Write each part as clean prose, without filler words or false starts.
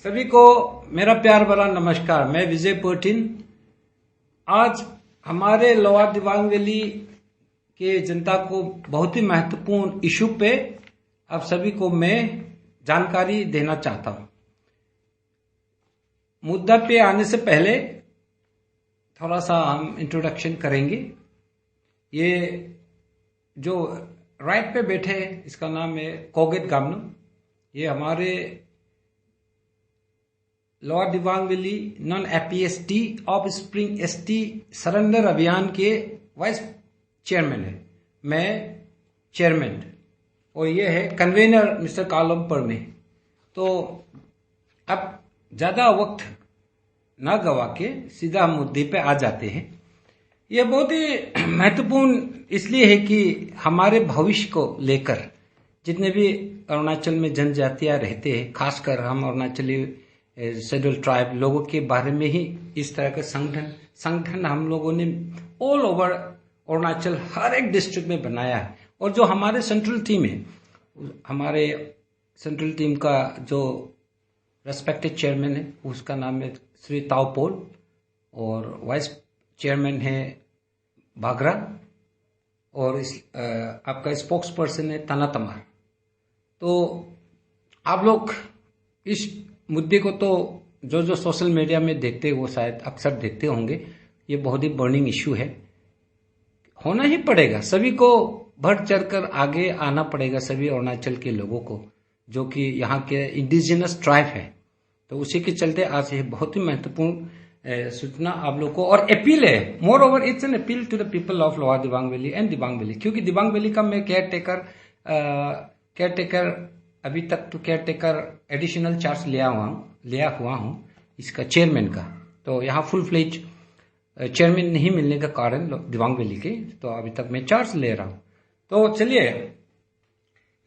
सभी को मेरा प्यार भरा नमस्कार। मैं विजय पोटिन। आज हमारे लोअर दिबांग वैली के जनता को बहुत ही महत्वपूर्ण इशू पे आप सभी को मैं जानकारी देना चाहता हूं। मुद्दा पे आने से पहले थोड़ा सा हम इंट्रोडक्शन करेंगे। ये जो राइट पे बैठे हैं इसका नाम है कोगेट गामनू। ये हमारे lower Dibang valley non APST of spring ST surrender अभियान के वाइस चेयरमैन है। मैं चेयरमैन और ये है कन्वेनर मिस्टर कालम परमे। तो अब ज्यादा वक्त ना गवा के सीधा मुद्दे पे आ जाते हैं। ये बहुत ही महत्वपूर्ण इसलिए है कि हमारे भविष्य को लेकर जितने भी अरुणाचल में जनजातियां रहते हैं, खासकर हम अरुणाचली शेड्यूल ट्राइब लोगों के बारे में ही इस तरह का संगठन हम लोगों ने ऑल ओवर अरुणाचल हर एक डिस्ट्रिक्ट में बनाया है। और जो हमारे सेंट्रल टीम है, हमारे सेंट्रल टीम का जो रेस्पेक्टेड चेयरमैन है उसका नाम है श्री ताओपोल और वाइस चेयरमैन है भागरा और आपका स्पोक्स पर्सन है तना तमार। तो आप लोग इस मुद्दे को तो जो सोशल मीडिया में देखते हैं वो शायद अक्सर देखते होंगे। ये बहुत ही बर्निंग इश्यू है, होना ही पड़ेगा। सभी को बढ़ चढ़कर आगे आना पड़ेगा, सभी अरुणाचल के लोगों को जो कि यहाँ के इंडिजिनस ट्राइब है। तो उसी के चलते आज ये बहुत ही महत्वपूर्ण सूचना आप लोग को और अपील है। Moreover it's an appeal to the people of lower Dibang valley and Dibang valley, क्योंकि दिबांग वैली का मैं केयर टेकर अभी तक तो केयर टेकर एडिशनल चार्ज लिया हुआ हूं इसका चेयरमैन का। तो यहाँ फुल फ्लेज चेयरमैन नहीं मिलने का कारण दिबांग वैली के, तो अभी तक मैं चार्ज ले रहा हूं। तो चलिए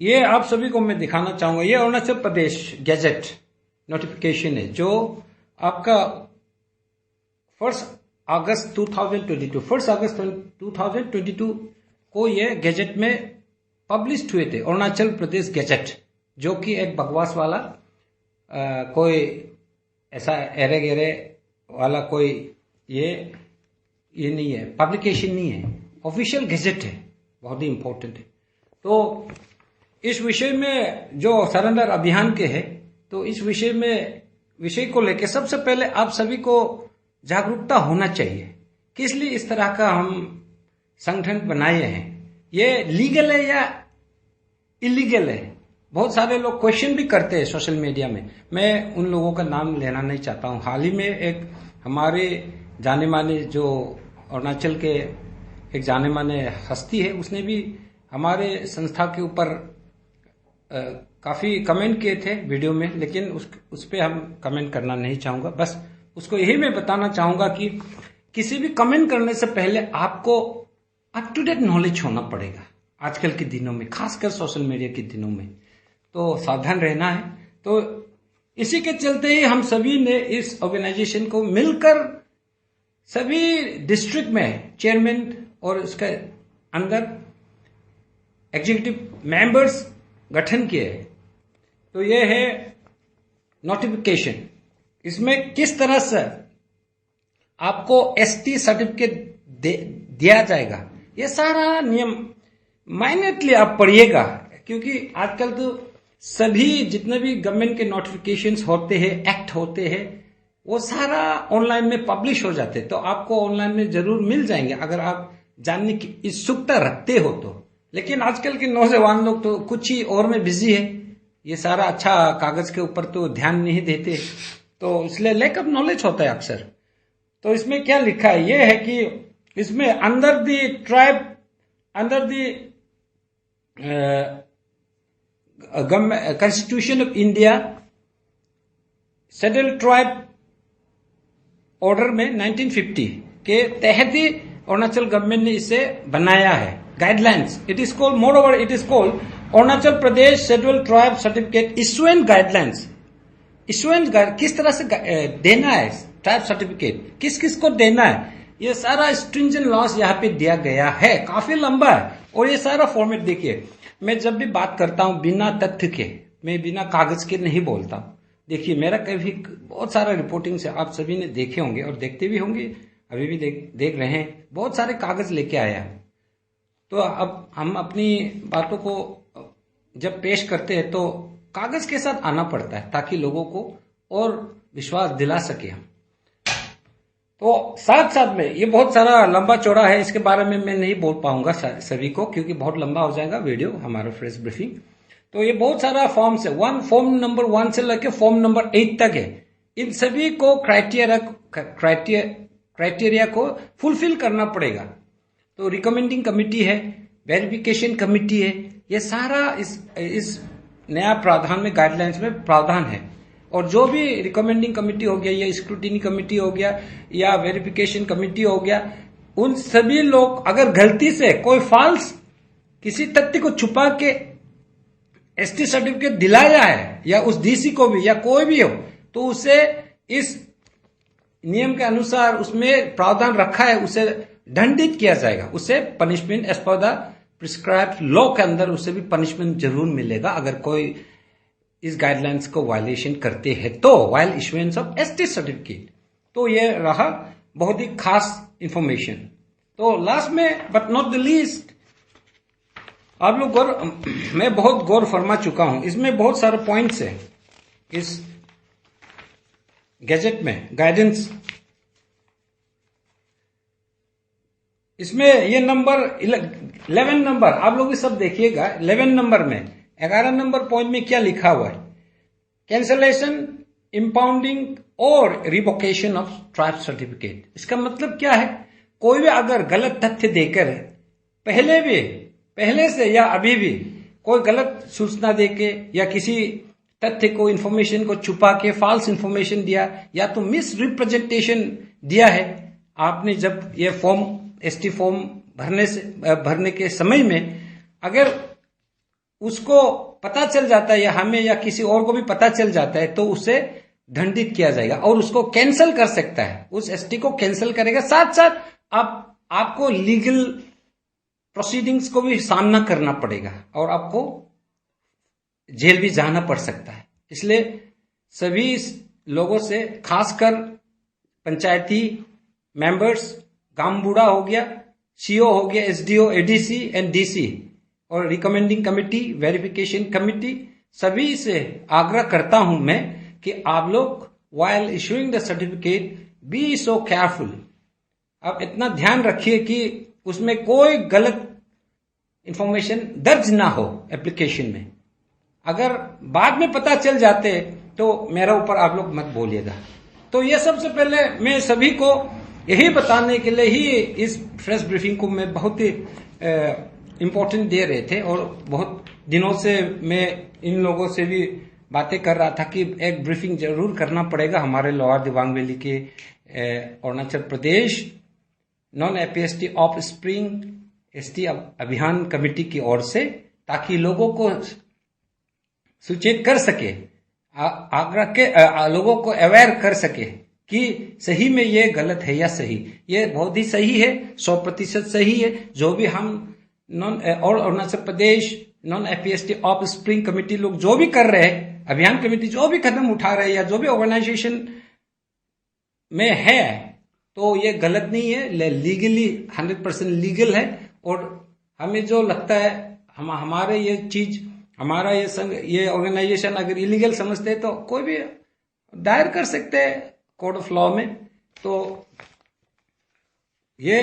ये आप सभी को मैं दिखाना चाहूंगा। ये अरुणाचल प्रदेश गैजेट नोटिफिकेशन है जो आपका 1 अगस्त 2022 को ये गैजेट में पब्लिश हुए थे। अरुणाचल प्रदेश गैजेट जो कि एक बकवास वाला कोई ऐसा एरे गेरे वाला कोई ये नहीं है, पब्लिकेशन नहीं है, ऑफिशियल गैजेट है, बहुत ही इंपॉर्टेंट है। तो इस विषय में जो सरेंडर अभियान के है, तो इस विषय को लेकर सबसे पहले आप सभी को जागरूकता होना चाहिए किस लिए इस तरह का हम संगठन बनाए हैं, ये लीगल है या इलीगल है। बहुत सारे लोग क्वेश्चन भी करते हैं सोशल मीडिया में। मैं उन लोगों का नाम लेना नहीं चाहता हूं। हाल ही में एक हमारे जाने माने जो अरुणाचल के एक जाने माने हस्ती है, उसने भी हमारे संस्था के ऊपर काफी कमेंट किए थे वीडियो में, लेकिन उस पर हम कमेंट करना नहीं चाहूंगा। बस उसको यही मैं बताना चाहूंगा कि किसी भी कमेंट करने से पहले आपको अप टू डेट नॉलेज होना पड़ेगा आजकल के दिनों में, खासकर सोशल मीडिया के दिनों में। तो सावधान रहना है। तो इसी के चलते ही हम सभी ने इस ऑर्गेनाइजेशन को मिलकर सभी डिस्ट्रिक्ट में चेयरमैन और उसके अंदर एग्जीक्यूटिव मेंबर्स गठन किए हैं। तो ये है नोटिफिकेशन। इसमें किस तरह से आपको एसटी सर्टिफिकेट दिया जाएगा, ये सारा नियम माइनटली आप पढ़िएगा, क्योंकि आजकल तो सभी जितने भी गवर्नमेंट के नोटिफिकेशंस होते हैं, एक्ट होते हैं, वो सारा ऑनलाइन में पब्लिश हो जाते हैं। तो आपको ऑनलाइन में जरूर मिल जाएंगे अगर आप जानने की उत्सुकता रखते हो तो। लेकिन आजकल के नौजवान लोग तो कुछ ही और में बिजी है, ये सारा अच्छा कागज के ऊपर तो ध्यान नहीं देते, तो इसलिए लैक ऑफ नॉलेज होता है अक्सर। तो इसमें क्या लिखा है, ये है कि इसमें under the tribe under the constitution of India schedule tribe order में 1950 के तहत ही अरुणाचल गवर्नमेंट ने इसे बनाया है। Guidelines it is called, more over it is called Arunachal Pradesh schedule tribe certificate issuance guidelines. Issuance किस तरह से देना है ट्राइब सर्टिफिकेट, किस किस को देना है, ये सारा स्ट्रिंजेंट लॉस यहाँ पे दिया गया है। काफी लंबा है और ये सारा फॉर्मेट देखिए। मैं जब भी बात करता हूं बिना तथ्य के, मैं बिना कागज के नहीं बोलता। देखिए मेरा कभी बहुत सारा रिपोर्टिंग से आप सभी ने देखे होंगे और देखते भी होंगे, अभी भी देख रहे हैं, बहुत सारे कागज लेके आया। तो अब हम अपनी बातों को जब पेश करते हैं तो कागज के साथ आना पड़ता है ताकि लोगों को और विश्वास दिला सके हम। तो साथ साथ में ये बहुत सारा लंबा चौड़ा है, इसके बारे में मैं नहीं बोल पाऊंगा सभी को, क्योंकि बहुत लंबा हो जाएगा वीडियो हमारा प्रेस ब्रीफिंग। तो ये बहुत सारा फॉर्म्स है, फॉर्म नंबर 1 से लेकर फॉर्म नंबर 8 तक है। इन सभी को क्राइटेरिया को फुलफिल करना पड़ेगा। तो रिकमेंडिंग कमिटी है, वेरिफिकेशन कमिटी है, ये सारा इस नया प्रावधान में, गाइडलाइंस में प्रावधान है। और जो भी रिकमेंडिंग कमिटी हो गया या स्क्रूटिनी कमिटी हो गया या वेरिफिकेशन कमिटी हो गया, उन सभी लोग अगर गलती से कोई फॉल्स किसी तथ्य को छुपा के एसटी सर्टिफिकेट दिलाया है या उस डीसी को भी या कोई भी हो, तो उसे इस नियम के अनुसार उसमें प्रावधान रखा है, उसे दंडित किया जाएगा, उसे punishment as per the prescribed law के अंदर उसे भी पनिशमेंट जरूर मिलेगा अगर कोई इस गाइडलाइंस को वायलेशन करते हैं तो, while issuance of ST certificate. तो ये रहा बहुत ही खास इंफॉर्मेशन। तो लास्ट में बट नॉट द लीस्ट, आप लोग मैं बहुत गौर फरमा चुका हूं, इसमें बहुत सारे पॉइंट्स हैं इस गैजेट में, गाइडेंस। इसमें ये नंबर 11 नंबर आप लोग सब देखिएगा। 11 नंबर में 11 नंबर पॉइंट में क्या लिखा हुआ है? कैंसलेशन, इंपाउंडिंग और रिवोकेशन ऑफ ट्राइब सर्टिफिकेट। इसका मतलब क्या है? कोई भी अगर गलत तथ्य देकर पहले से या अभी भी कोई गलत सूचना देके या किसी तथ्य को, इंफॉर्मेशन को छुपा के फॉल्स इंफॉर्मेशन दिया या तो मिस रिप्रेजेंटेशन दिया है आपने, जब ये फॉर्म एसटी फॉर्म भरने के समय में अगर उसको पता चल जाता है या हमें या किसी और को भी पता चल जाता है तो उसे दंडित किया जाएगा और उसको कैंसिल कर सकता है, उस एसटी को कैंसिल करेगा। साथ साथ आपको लीगल प्रोसीडिंग्स को भी सामना करना पड़ेगा और आपको जेल भी जाना पड़ सकता है। इसलिए सभी लोगों से, खासकर पंचायती मेंबर्स, गांव बूढ़ा हो गया, सीओ हो गया, एसडीओ, एडीसी एंड डीसी और रिकमेंडिंग कमिटी, वेरिफिकेशन कमिटी, सभी से आग्रह करता हूं मैं कि आप लोग while issuing the certificate be so careful. आप इतना ध्यान रखिए कि उसमें कोई गलत इंफॉर्मेशन दर्ज ना हो एप्लीकेशन में। अगर बाद में पता चल जाते तो मेरा ऊपर आप लोग मत बोलिएगा। तो ये सबसे पहले मैं सभी को यही बताने के लिए ही इस प्रेस ब्रीफिंग को मैं बहुत ही इम्पोर्टेंट दे रहे थे और बहुत दिनों से मैं इन लोगों से भी बातें कर रहा था कि एक ब्रीफिंग जरूर करना पड़ेगा हमारे लोअर दिबांग वैली के Arunachal Pradesh non APST of spring ST अभियान कमेटी की ओर से, ताकि लोगों को सूचित कर सके, आग्रह के लोगों को अवेयर कर सके कि सही में ये गलत है या सही। ये बहुत ही सही है, 100% सही है। जो भी हम और Arunachal Pradesh non APST of spring committee लोग जो भी कर रहे हैं, अभियान कमेटी जो भी कदम उठा रहे हैं या जो भी ऑर्गेनाइजेशन में है, तो ये गलत नहीं है, लीगली 100% लीगल है। और हमें जो लगता है हमारे ये चीज, हमारा ये संघ, ये ऑर्गेनाइजेशन अगर इलीगल समझते हैं तो कोई भी दायर कर सकते हैं कोड ऑफ लॉ में। तो ये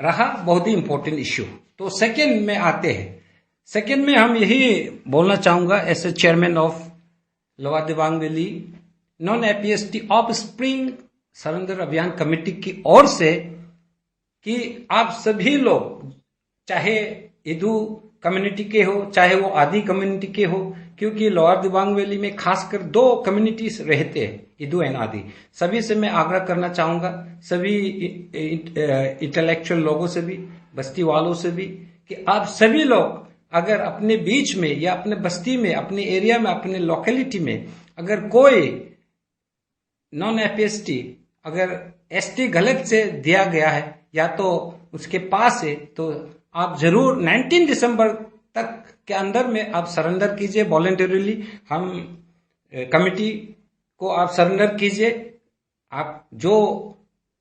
रहा बहुत ही इंपॉर्टेंट इश्यू। तो सेकंड में आते हैं। सेकंड में हम यही बोलना चाहूंगा as a chairman of lower Dibang valley non APST of spring surrender अभियान कमेटी की ओर से कि आप सभी लोग, चाहे इदू कम्युनिटी के हो चाहे वो आदि कम्युनिटी के हो, क्योंकि लोअर दिबांग वैली में खासकर 2 कम्युनिटीज रहते हैं, इदू एंड आदि। सभी से मैं आग्रह करना चाहूंगा, सभी इंटेलेक्चुअल लोगों से भी, बस्ती वालों से भी, कि आप सभी लोग अगर अपने बीच में या अपने बस्ती में, अपने एरिया में, अपने लोकेलिटी में अगर कोई नॉन एपीएसटी अगर एसटी गलत से दिया गया है या तो उसके पास है, तो आप जरूर 19 दिसंबर तक के अंदर में आप सरेंडर कीजिए वॉलंटरीली। हम कमिटी को आप सरेंडर कीजिए। आप जो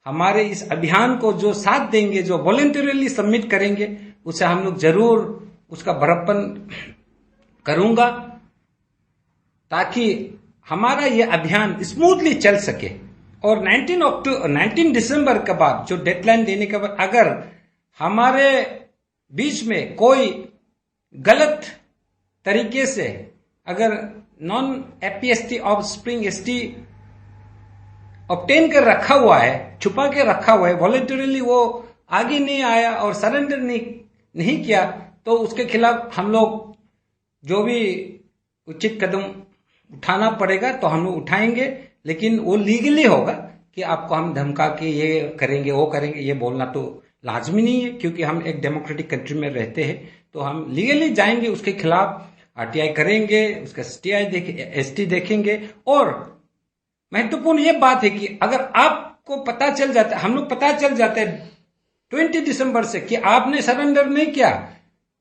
हमारे इस अभियान को जो साथ देंगे, जो वॉलंटरीली सबमिट करेंगे, उसे हम लोग जरूर उसका बड़प्पन करूंगा, ताकि हमारा ये अभियान स्मूथली चल सके। और 19 दिसंबर के बाद जो डेडलाइन देने के बाद अगर हमारे बीच में कोई गलत तरीके से अगर non APST of spring ST obtain कर रखा हुआ है, छुपा के रखा हुआ है, वॉलंटरीली वो आगे नहीं आया और सरेंडर नहीं किया, तो उसके खिलाफ हम लोग जो भी उचित कदम उठाना पड़ेगा तो हम लोग उठाएंगे। लेकिन वो लीगली होगा कि आपको हम धमका के ये करेंगे वो करेंगे, ये बोलना तो लाजमी नहीं है, क्योंकि हम एक डेमोक्रेटिक कंट्री में रहते हैं। तो हम लीगली जाएंगे, उसके खिलाफ आरटीआई करेंगे, उसका एसटी देखेंगे। और महत्वपूर्ण ये बात है कि अगर आपको पता चल जाता है, हम लोग पता चल जाता है 20 दिसंबर से कि आपने सरेंडर नहीं किया,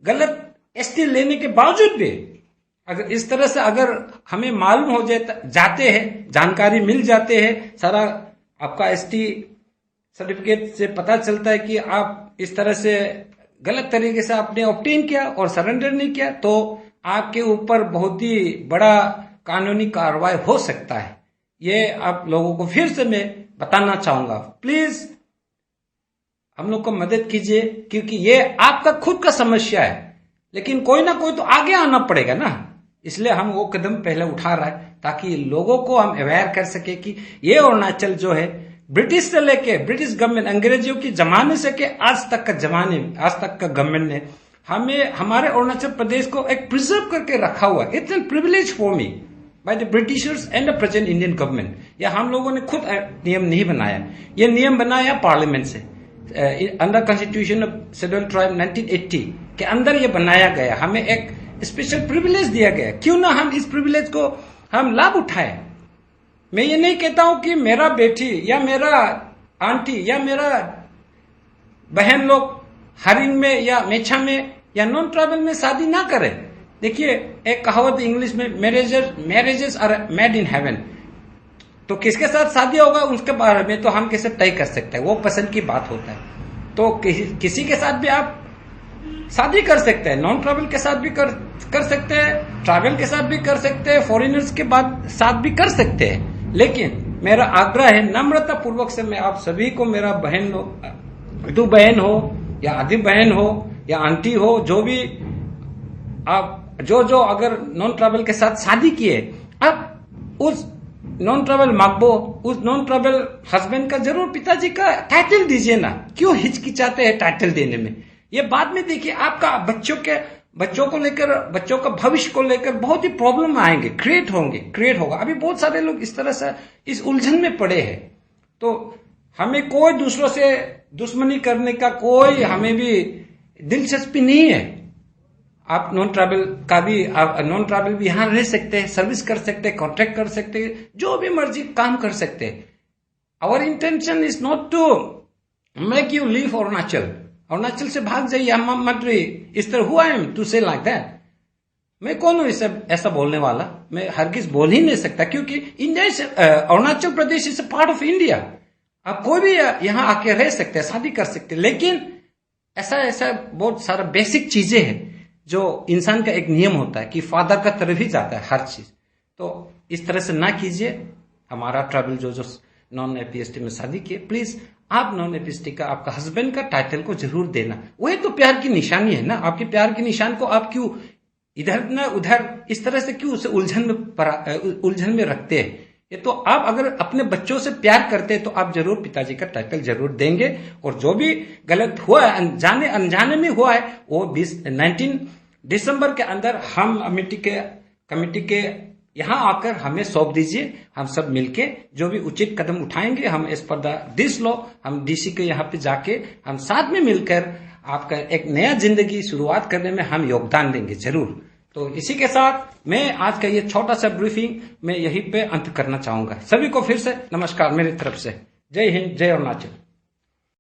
गलत एसटी लेने के बावजूद भी अगर इस तरह से अगर हमें मालूम हो जाते हैं, जानकारी मिल जाते हैं, सारा आपका एसटी सर्टिफिकेट से पता चलता है कि आप इस तरह से गलत तरीके से आपने ऑब्टेन किया और सरेंडर नहीं किया, तो आपके ऊपर बहुत ही बड़ा कानूनी कार्रवाई हो सकता है। ये आप लोगों को फिर से मैं बताना चाहूंगा। प्लीज हम लोग को मदद कीजिए, क्योंकि ये आपका खुद का समस्या है, लेकिन कोई ना कोई तो आगे आना पड़ेगा ना। इसलिए हम वो कदम पहले उठा रहा है ताकि लोगों को हम अवेयर कर सके कि ये अरुणाचल जो है ब्रिटिश से लेके, ब्रिटिश गवर्नमेंट अंग्रेजों के जमाने से के आज तक का गवर्नमेंट ने हमें हमारे अरुणाचल प्रदेश को एक प्रिजर्व करके रखा हुआ है। It's an privilege for me by the Britishers and the present Indian government. या हम लोगों ने खुद नियम नहीं बनाया, ये नियम बनाया पार्लियामेंट से under constitution of schedule tribe 1980 के अंदर ये बनाया गया। हमें एक स्पेशल प्रिविलेज दिया गया, क्यों ना हम इस प्रिविलेज को हम लाभ उठाएं। मैं ये नहीं कहता हूं कि मेरा बेटी या मेरा आंटी या मेरा बहन लोग हरिंग में या मेछा में या नॉन ट्राइबल में शादी ना करें। देखिए, एक कहावत इंग्लिश में, marriages are made in heaven. तो किसके साथ शादी होगा उसके बारे में तो हम कैसे तय कर सकते हैं, वो पसंद की बात होता है। तो किसी के साथ भी आप शादी कर सकते हैं, नॉन ट्राइबल के साथ भी कर सकते हैं, ट्राइबल के साथ भी कर सकते हैं, फॉरेनर्स के साथ भी कर सकते हैं। लेकिन मेरा आग्रह है नम्रता पूर्वक से, मैं आप सभी को, मेरा बहन हो, दो बहन हो या आधी बहन हो या आंटी हो, जो भी आप जो अगर नॉन ट्राइबल के साथ शादी किए, आप उस नॉन ट्राइबल मागबो, उस नॉन ट्राइबल हस्बैंड का जरूर पिताजी का टाइटल दीजिए ना। क्यों हिचकिचाते हैं टाइटल देने में? ये बाद में देखिए आपका बच्चों को लेकर, बच्चों का भविष्य को लेकर बहुत ही प्रॉब्लम आएंगे, क्रिएट होगा। अभी बहुत सारे लोग इस तरह से इस उलझन में पड़े हैं। तो हमें कोई दूसरों से दुश्मनी करने का कोई हमें भी दिलचस्पी नहीं है। आप नॉन ट्राइबल भी यहां रह सकते हैं, सर्विस कर सकते हैं, कॉन्ट्रैक्ट कर सकते हैं, जो भी मर्जी काम कर सकते हैं। Our intention is not to make you leave Arunachal से भाग जाइए, हम मत रही इस तरह। Who am I to say like that? मैं कौन हूं ऐसा बोलने वाला? मैं हरगिज बोल ही नहीं सकता, क्योंकि Arunachal Pradesh is a part of India. आप कोई भी यहां आके रह सकते हैं, शादी कर सकते हैं, लेकिन ऐसा बहुत सारा बेसिक चीजें हैं जो इंसान का एक नियम होता है कि फादर का तरफ ही जाता है हर चीज। तो इस तरह से ना कीजिए। हमारा ट्राइबल जो नॉन एपीएसटी में शादी किए, प्लीज आप नॉन एपीएसटी का, आपका हस्बैंड का टाइटल को जरूर देना। वही तो प्यार की निशानी है ना। आपके प्यार की निशान को आप क्यों इधर न उधर इस तरह से क्यों उसे उलझन में रखते हैं? ये तो आप अगर अपने बच्चों से प्यार करते हैं तो आप जरूर पिताजी का टाइटल जरूर देंगे। और जो भी गलत हुआ है, अनजाने में हुआ है, वो 19 दिसंबर के अंदर हम कमेटी के यहां आकर हमें सौंप दीजिए। हम सब मिलके जो भी उचित कदम उठाएंगे, हम एज पर दिस लॉ, हम डीसी के यहाँ पे जाके हम साथ में मिलकर आपका एक नया जिंदगी शुरुआत करने में हम योगदान देंगे जरूर। तो इसी के साथ मैं आज का ये छोटा सा ब्रीफिंग मैं यहीं पे अंत करना चाहूंगा। सभी को फिर से नमस्कार मेरी तरफ से। जय हिंद, जय अरुणाचल।